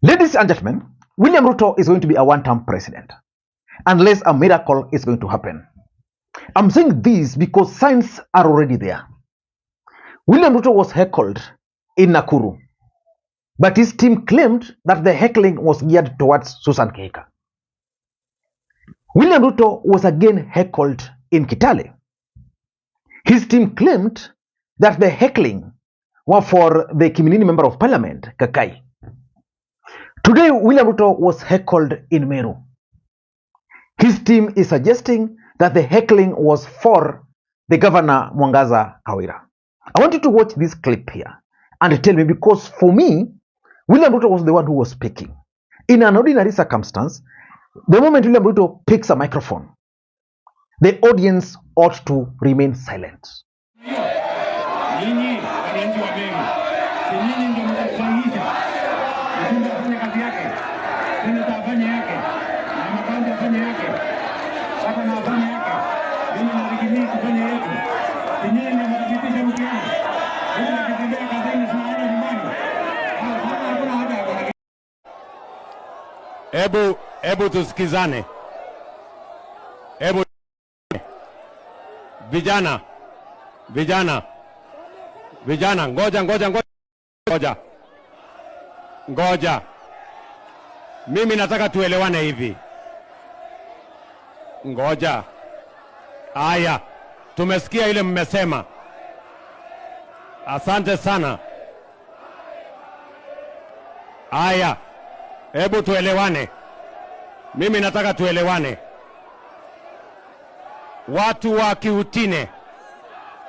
Ladies and gentlemen, William Ruto is going to be a one-term president unless a miracle is going to happen. I'm saying this because signs are already there. William Ruto was heckled in Nakuru, but his team claimed that the heckling was geared towards Susan Kehika. William Ruto was again heckled in Kitale. His team claimed that the heckling were for the Kimilini Member of Parliament, Kakai. Today, William Ruto was heckled in Meru. His team is suggesting that the heckling was for the Governor Mwangaza Kawira. I want you to watch this clip here and tell me, because for me, William Ruto was the one who was speaking. In an ordinary circumstance, the moment William Ruto picks a microphone, the audience ought to remain silent. Ebu tusikizane. Vijana, ngoja. Mimi nataka tuelewane hivi. Ngoja. Aya, tumesikia ile mmesema. Asante sana. Aya, hebu tuelewane. Mimi nataka tuelewane. Watu wa Kiutine,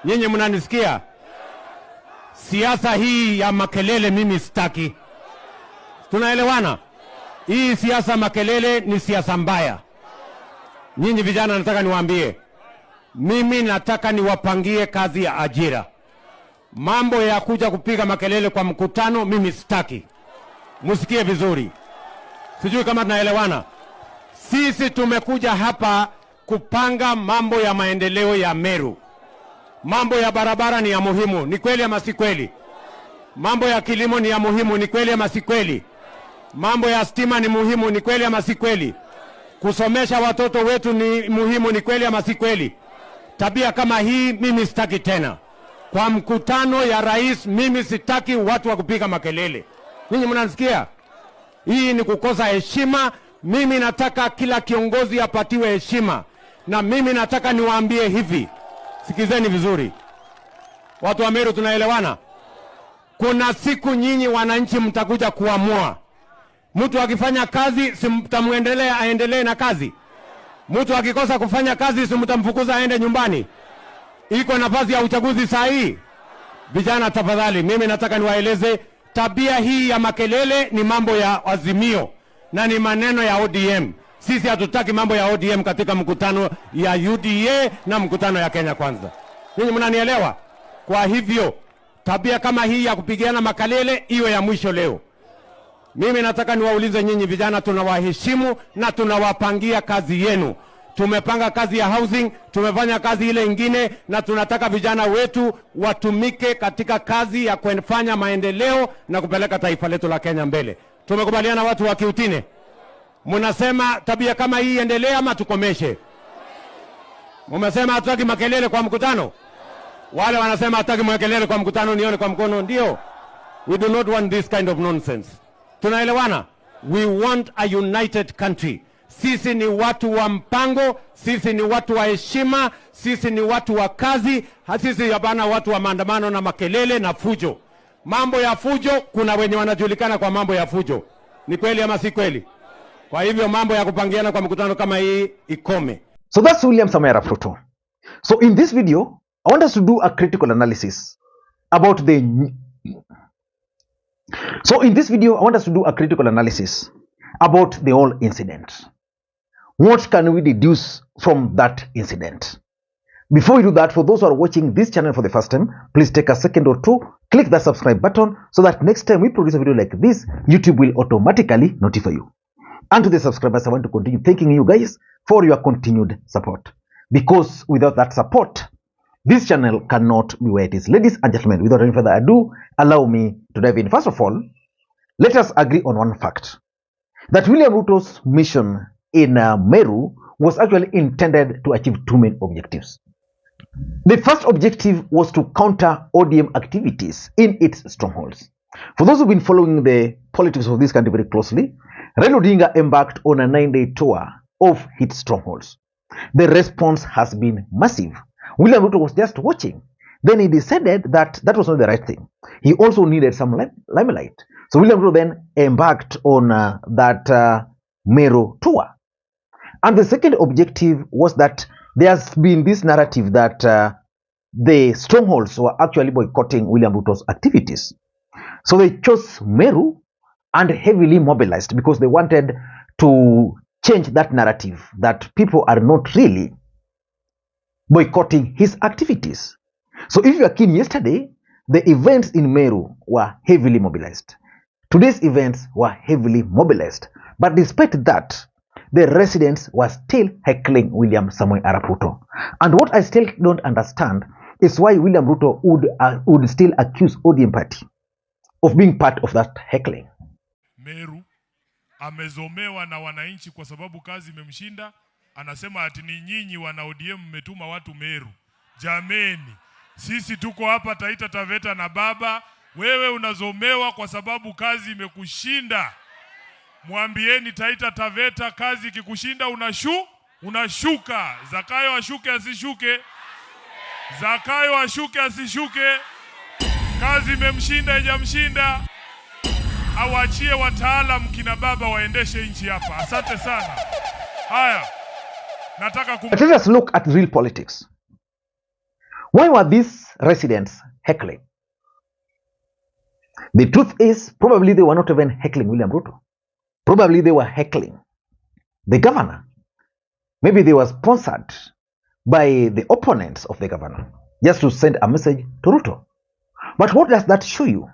nyinyi mnanisikia? Siasa hii ya makelele mimi sitaki. Tunaelewana? Hii siasa makelele ni siasa mbaya. Nyinyi vijana nataka niwaambie, mimi nataka niwapangie kazi ya ajira. Mambo ya kuja kupiga makelele kwa mkutano mimi sitaki. Musikie vizuri. Sijui kama tunaelewana. Sisi tumekuja hapa kupanga mambo ya maendeleo ya Meru. Mambo ya barabara ni ya muhimu, ni kweli ama si kweli? Mambo ya kilimo ni ya muhimu, ni kweli ama si kweli? Mambo ya stima ni muhimu, ni kweli ama si kweli? Kusomesha watoto wetu ni muhimu, ni kweli ama si kweli? Tabia kama hii mimi sitaki tena. Kwa mkutano ya rais mimi sitaki watu wa kupiga makelele. Ninyi mnanisikia? Hii ni kukosa heshima. Mimi nataka kila kiongozi apatiwe heshima. Na mimi nataka niwaambie hivi. Sikizeni vizuri. Watu wa Meru tunaelewana? Kuna siku nyinyi wananchi mtakuja kuamua. Mtu akifanya kazi simtamuendelea aendelee na kazi. Mtu akikosa kufanya kazi simtamfukuza aende nyumbani. Iko nafasi ya uchaguzi saa hii. Vijana tafadhali, mimi nataka niwaeleze tabia hii ya makelele ni mambo ya Azimio na ni maneno ya ODM. Sisi hatutaki mambo ya ODM katika mkutano ya UDA na mkutano ya Kenya Kwanza. Ninyi mnanielewa? Kwa hivyo tabia kama hii ya kupigiana makelele iwe ya mwisho leo. Mimi nataka niwaulize nyinyi vijana, tunawaheshimu na tunawapangia kazi yenu. Tumepanga kazi ya housing, tumefanya kazi ile ingine, na tunataka vijana wetu watumike katika kazi ya kufanya maendeleo na kupeleka taifa letu la Kenya mbele. Tumekubaliana watu wa Kiutine? Mnasema tabia kama hii endelee ama tukomeshe? Mmesema hatutaki makelele kwa mkutano. Wale wanasema hatutaki makelele kwa mkutano, nione kwa mkono. Ndio. We do not want this kind of nonsense. Tunaelewana? We want a united country. Sisi ni watu wa mpango, sisi ni watu wa heshima, sisi ni watu wa kazi, sisi hapana watu wa maandamano na makelele na fujo. Mambo ya fujo, kuna wenye wanajulikana kwa mambo ya fujo. Ni kweli ama si kweli? Kwa hivyo mambo ya kupangiana kwa mkutano kama hii ikome. So that's William Ruto. So in this video, I want us to do a critical analysis about the whole incident. What can we deduce from that incident? Before we do that, for those who are watching this channel for the first time, please take a second or two, click the subscribe button so that next time we produce a video like this, YouTube will automatically notify you. And to the subscribers, I want to continue thanking you guys for your continued support. Because without that support, this channel cannot be where it is. Ladies and gentlemen, without any further ado, allow me to dive in. First of all, Let us agree on one fact, that William Ruto's mission in Meru was actually intended to achieve two main objectives. The first objective was to counter ODM activities in its strongholds. For those who've been following the politics of this country very closely, Raila Odinga embarked on a 9-day tour of its strongholds. The response has been massive. William Ruto was just watching. Then he decided that that was not the right thing. He also needed some limelight. So William Ruto then embarked on that Meru tour. And the second objective was that there has been this narrative that the strongholds were actually boycotting William Ruto's activities. So they chose Meru and heavily mobilized because they wanted to change that narrative that people are not really boycotting his activities. So if you are keen, yesterday, the events in Meru were heavily mobilized. Today's events were heavily mobilized. But despite that, the residents were still heckling William Samoei Arap Ruto. And what I still don't understand is why William Ruto would still accuse ODM party of being part of that heckling. Meru amezomewa na wananchi kwa sababu kazi imemshinda. Anasema ati ni nyinyi wana ODM mmetuma watu Meru. Jameni, sisi tuko hapa Taita Taveta na baba, wewe unazomewa kwa sababu kazi imekushinda. Mwambieni Taita Taveta, kazi ikikushinda unashuka. Zakayo ashuke asishuke. Zakayo ashuke asishuke. Kazi imemshinda haijamshinda. Awachie wataalam kina baba waendeshe nchi hapa. Asante sana. Haya. Let us look at real politics. Why were these residents heckling? The truth is, probably they were not even heckling William Ruto. Probably they were heckling the governor. Maybe they were sponsored by the opponents of the governor just to send a message to Ruto. But what does that show you?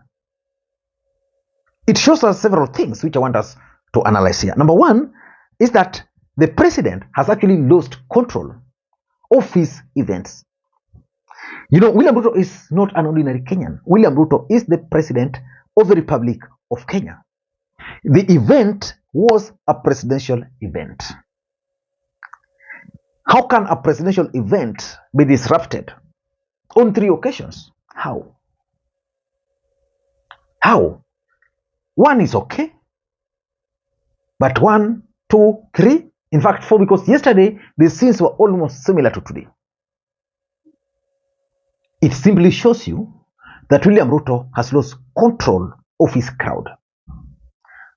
It shows us several things which I want us to analyze here. Number one is that the president has actually lost control of his events. You know, William Ruto is not an ordinary Kenyan. William Ruto is the president of the Republic of Kenya. The event was a presidential event. How can a presidential event be disrupted on 3 occasions? How? How? 1 is okay, but 1, 2, 3, in fact 4, because yesterday the scenes were almost similar to today. It simply shows you that William Ruto has lost control of his crowd.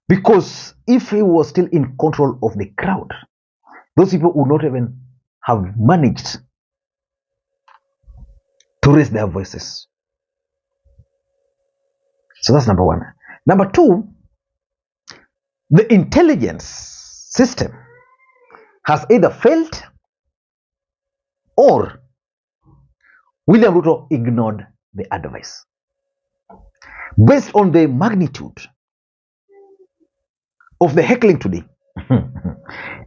Because if he was still in control of the crowd, those people would not even have managed to raise their voices. So that's number 1. Number 2, the intelligence system has either failed or William Ruto ignored the advice. Based on the magnitude of the heckling today,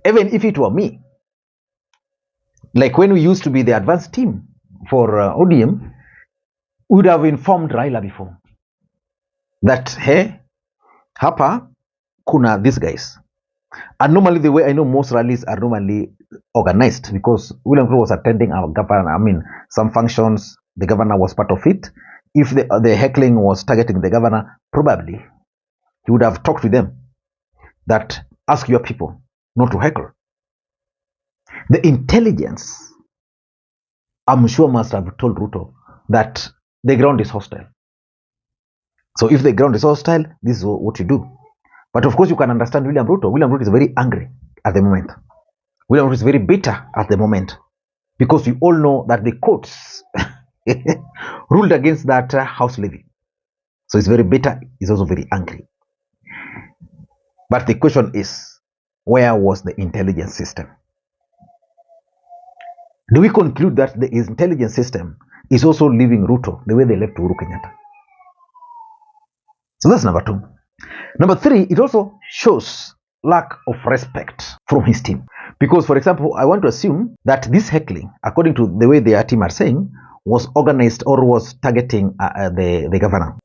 even if it were me, like when we used to be the advanced team for ODM, we would have informed Raila before that, hey, hapa kuna these guys. And normally the way I know most rallies are normally organized, because William Ruto was attending our governor, some functions, the governor was part of it. If the heckling was targeting the governor, probably he would have talked to them that ask your people not to heckle. The intelligence, I'm sure, must have told Ruto that the ground is hostile. So if the ground is hostile, this is what you do. But of course, you can understand William Ruto. William Ruto is very angry at the moment. William Ruto is very bitter at the moment, because we all know that the courts ruled against that house levy. So he's very bitter. He's also very angry. But the question is, where was the intelligence system? Do we conclude that the intelligence system is also leaving Ruto the way they left Uhuru Kenyatta? So that's number 2. Number 3, it also shows lack of respect from his team. Because, for example, I want to assume that this heckling, according to the way their team are saying, was organized or was targeting the governor.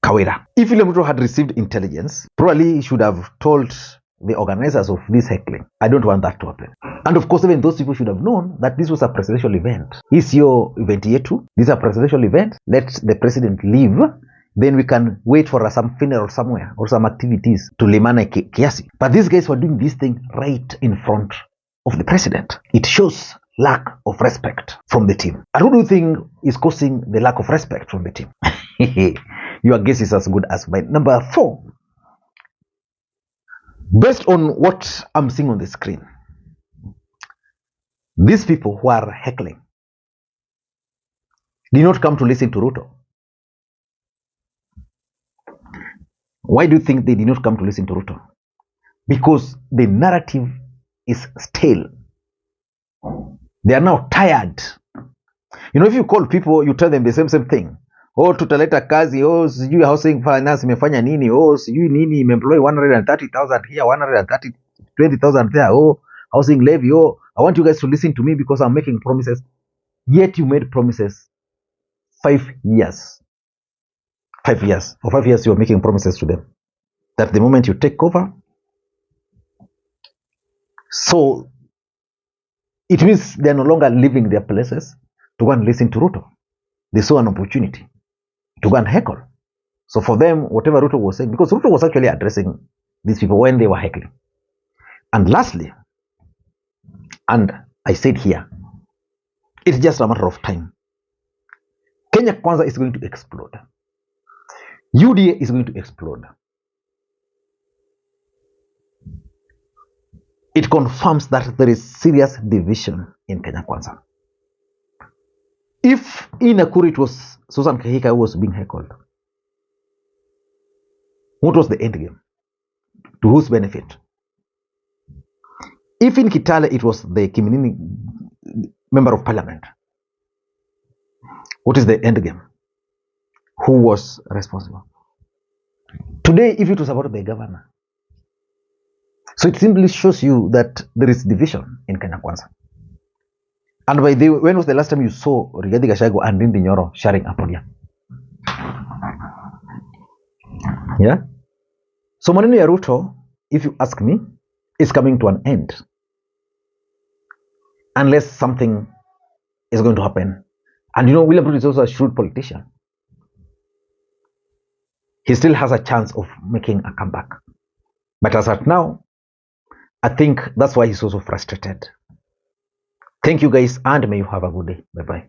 Kawira. If William Ruto had received intelligence, probably he should have told the organizers of this heckling, I don't want that to happen. And of course, even those people should have known that this was a presidential event. Is your event here too? This is a presidential event. Let the president leave. Then we can wait for some funeral somewhere or some activities to limana kiasi. But these guys were doing this thing right in front of the president. It shows lack of respect from the team. And who do you think is causing the lack of respect from the team? Your guess is as good as mine. Number 4. Based on what I'm seeing on the screen, these people who are heckling did not come to listen to Ruto. Why do you think they did not come to listen to Ruto? Because the narrative is stale. They are now tired. You know, if you call people, you tell them the same thing. Oh, tutaleta kazi. Oh, sijui housing finance imefanya nini. Oh, sijui nini employ 130,000 here, 120,000 there. Oh, housing levy. Oh, I want you guys to listen to me because I'm making promises. Yet you made promises 5 years. 5 years. For 5 years, you are making promises to them. That the moment you take over, so it means they are no longer leaving their places to go and listen to Ruto. They saw an opportunity to go and heckle. So for them, whatever Ruto was saying, because Ruto was actually addressing these people when they were heckling. And lastly, and I said here, it's just a matter of time. Kenya Kwanza is going to explode. UDA is going to explode. It confirms that there is serious division in Kenya Kwanza. If in Nakuru it was Susan Kehika who was being heckled, what was the end game? To whose benefit? If in Kitale it was the Kiminini member of parliament, what is the end game? Who was responsible? Today, if it was about the governor, so it simply shows you that there is division in Kenya Kwanza. And by the way, when was the last time you saw Rigathi Gachagua and Ndindi Nyoro sharing a podium? Yeah? So maneno ya Ruto, if you ask me, is coming to an end. Unless something is going to happen. And you know, William Ruto is also a shrewd politician. He still has a chance of making a comeback. But as at now, I think that's why he's also frustrated. Thank you guys, and may you have a good day. Bye-bye.